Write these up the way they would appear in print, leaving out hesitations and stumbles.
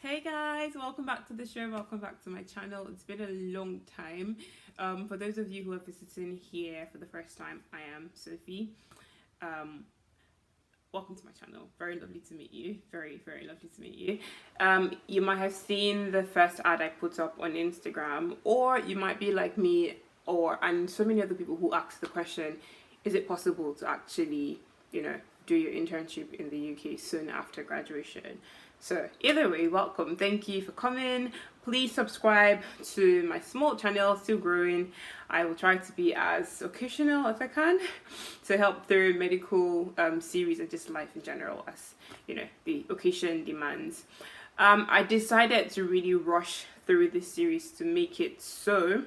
Hey guys, welcome back to the show. Welcome back to my channel. It's been a long time. For those of you who are visiting here for the first time, I am Sophie. Welcome to my channel. Very lovely to meet you. Very lovely to meet you. You might have seen the first ad I put up on Instagram, or you might be like me and so many other people who ask the question, is it possible to actually, do your internship in the UK soon after graduation? So either way, welcome. Thank you for coming. Please subscribe to my small channel, still growing. I will try to be as occasional as I can to help through medical series and just life in general as, the occasion demands. I decided to really rush through this series to make it so,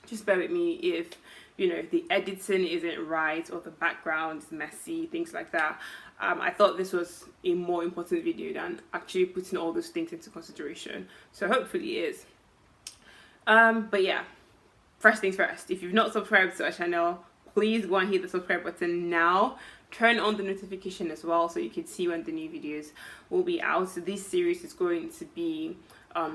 just bear with me if the editing isn't right or the background is messy, things like that. I thought this was a more important video than actually putting all those things into consideration. So hopefully it is. But yeah, first things first, if you've not subscribed to our channel, please go and hit the subscribe button now. Turn on the notification as well so you can see when the new videos will be out. So this series is going to be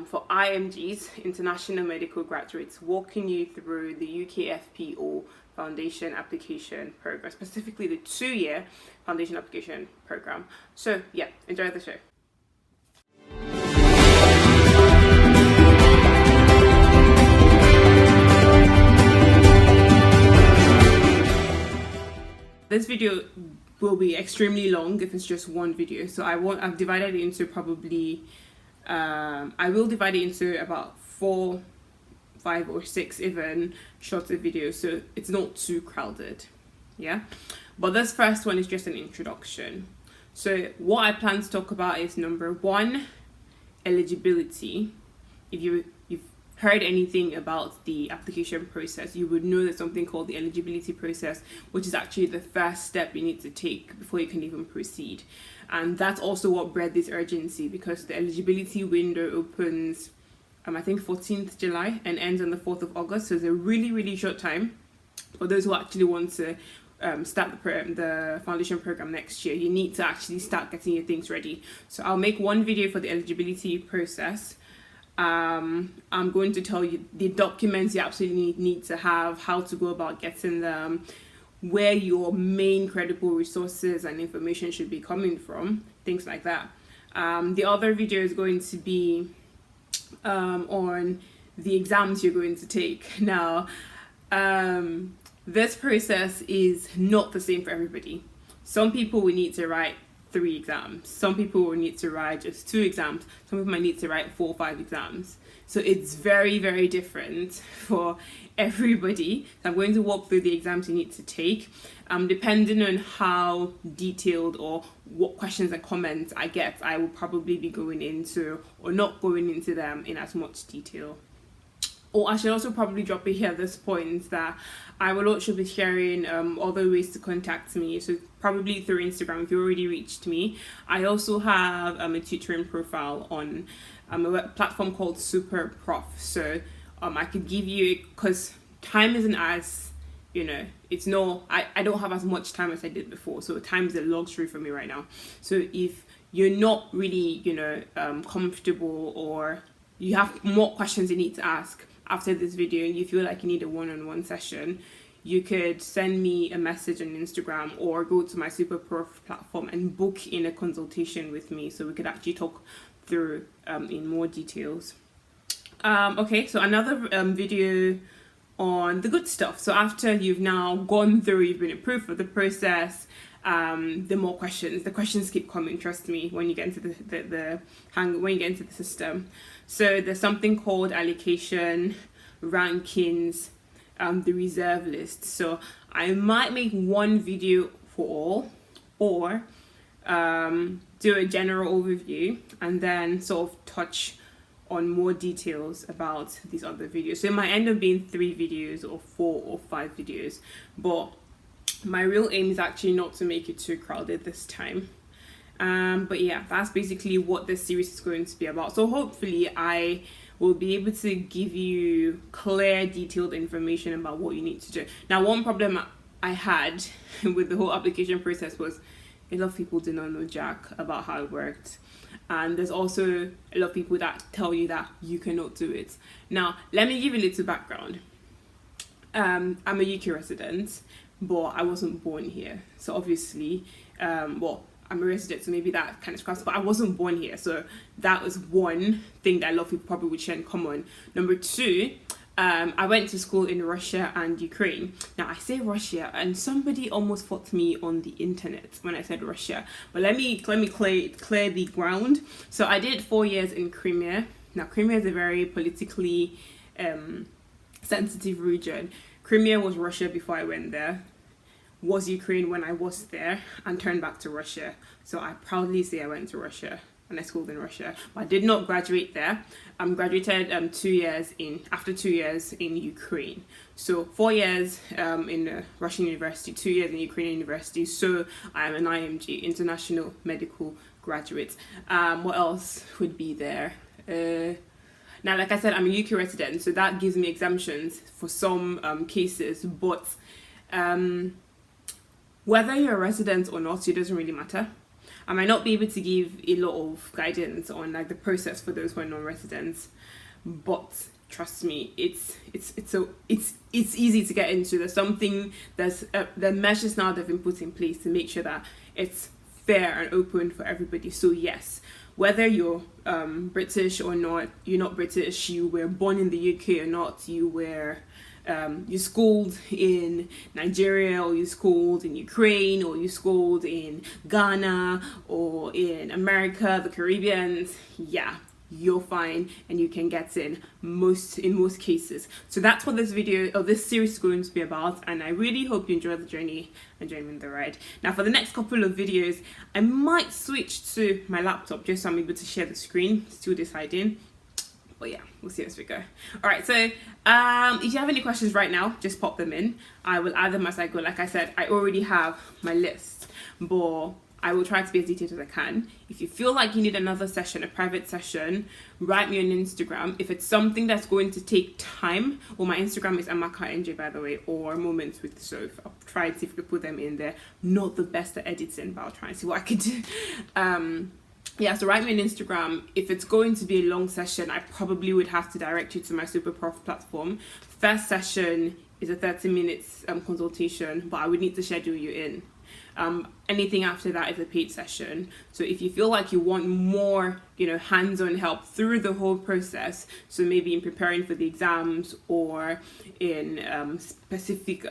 for IMGs, International Medical Graduates, walking you through the UK FPO Foundation Application Program, specifically the 2-year Foundation Application Program. So yeah, enjoy the show. This video will be extremely long if it's just one video. So I've divided it into probably I will divide it into about 4, 5 or 6 even shorter videos, so it's not too crowded. Yeah, but this first one is just an introduction. So what I plan to talk about is number 1, eligibility. If you've heard anything about the application process, you would know there's something called the eligibility process, which is actually the first step you need to take before you can even proceed. And that's also what bred this urgency, because the eligibility window opens I think 14th July and ends on the 4th of August. So it's a really short time for those who actually want to start the foundation program next year. You need to actually start getting your things ready. So I'll make one video for the eligibility process. I'm going to tell you the documents you absolutely need to have, how to go about getting them, where your main credible resources and information should be coming from, things like that. The other video is going to be on the exams you're going to take. Now, this process is not the same for everybody. Some people will need to write 3 exams. Some people will need to write just 2 exams. Some people might need to write 4 or 5 exams. So it's very different for everybody. So I'm going to walk through the exams you need to take. Depending on how detailed or what questions and comments I get, I will probably be going into or not going into them in as much detail. Or I should also probably drop it here at this point that I will also be sharing other ways to contact me. So probably through Instagram if you already reached me. I also have a tutoring profile on a web platform called Superprof. So I could give you, because time isn't as, it's no, I don't have as much time as I did before. So time is a luxury for me right now. So if you're not really, comfortable, or you have more questions you need to ask after this video and you feel like you need a one-on-one session, you could send me a message on Instagram or go to my Superprof platform and book in a consultation with me so we could actually talk through in more details. Okay, so another video on the good stuff. So after you've now gone through, you've been approved for the process, the more questions. The questions keep coming, trust me, when you get into when you get into the system. So there's something called Allocation Rankings, the reserve list. So I might make one video for all, or do a general overview and then sort of touch on more details about these other videos. So it might end up being 3 videos or 4 or 5 videos, but my real aim is actually not to make it too crowded this time. But yeah, that's basically what this series is going to be about. So hopefully I will be able to give you clear, detailed information about what you need to do. Now, one problem I had with the whole application process was a lot of people did not know jack about how it worked. and there's also a lot of people that tell you that you cannot do it. Now, let me give you a little background. I'm a UK resident, but I wasn't born here. So obviously, well, I'm a resident, so maybe that kind of scraps, but I wasn't born here. So that was one thing that a lot of people probably would share in common. Number two, I went to school in Russia and Ukraine. Now I say Russia, and somebody almost fought me on the internet when I said Russia. But let me clear the ground. So I did 4 years in Crimea. Now Crimea is a very politically sensitive region. Crimea was Russia before I went there, was Ukraine when I was there, and turned back to Russia. So I proudly say I went to Russia and I schooled in Russia. But I did not graduate there. I graduated after 2 years in Ukraine. So 4 years in a Russian university, 2 years in Ukrainian university. So I am an IMG, International Medical Graduate. What else would be there? Now, like I said, I'm a UK resident, so that gives me exemptions for some cases, but whether you're a resident or not, it doesn't really matter. I might not be able to give a lot of guidance on like the process for those who are non-residents, but trust me, it's easy to get into. There's something the measures now that have been put in place to make sure that it's fair and open for everybody. So yes, whether you're British or not, you're not British, you were born in the UK or not, you schooled in Nigeria, or you schooled in Ukraine, or you schooled in Ghana, or in America, the Caribbean, yeah, you're fine and you can get in most cases. So that's what this series is going to be about, and I really hope you enjoy the journey and join me in the ride. Now for the next couple of videos, I might switch to my laptop just so I'm able to share the screen, still deciding. But yeah, we'll see as we go. All right, so if you have any questions right now, just pop them in. I will add them as I go. Like I said, I already have my list, but I will try to be as detailed as I can. If you feel like you need another session, a private session, write me on Instagram. If it's something that's going to take time, well, my Instagram is AmakaNJ, by the way, or Moments with Sophie. I'll try and see if we can put them in there. Not the best at editing, but I'll try and see what I could do. Yeah, so write me on Instagram. If it's going to be a long session, I probably would have to direct you to my Superprof platform. First session is a 30 minutes consultation, but I would need to schedule you in. Anything after that is a paid session. So if you feel like you want more, hands-on help through the whole process, so maybe in preparing for the exams or in specific,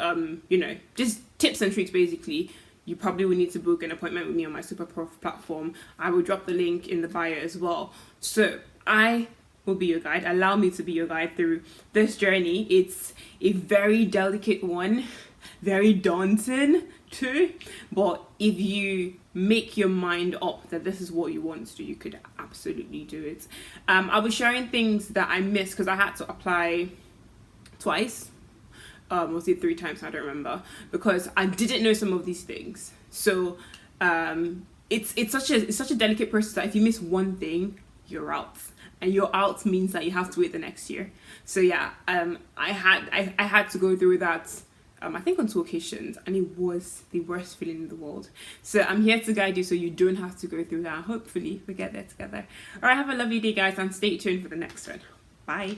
just tips and tricks basically, you probably will need to book an appointment with me on my Superprof platform. I will drop the link in the bio as well. So I will be your guide. Allow me to be your guide through this journey. It's a very delicate one, very daunting too. But if you make your mind up that this is what you want to do, you could absolutely do it. I was sharing things that I missed because I had to apply twice. Was it 3 times? I don't remember, because I didn't know some of these things. So it's such a delicate process that if you miss one thing, you're out, and you're out means that you have to wait the next year. So yeah, I had to go through that. I think on 2 occasions, and it was the worst feeling in the world. So I'm here to guide you so you don't have to go through that. Hopefully we get there together. All right, have a lovely day, guys, and stay tuned for the next one. Bye.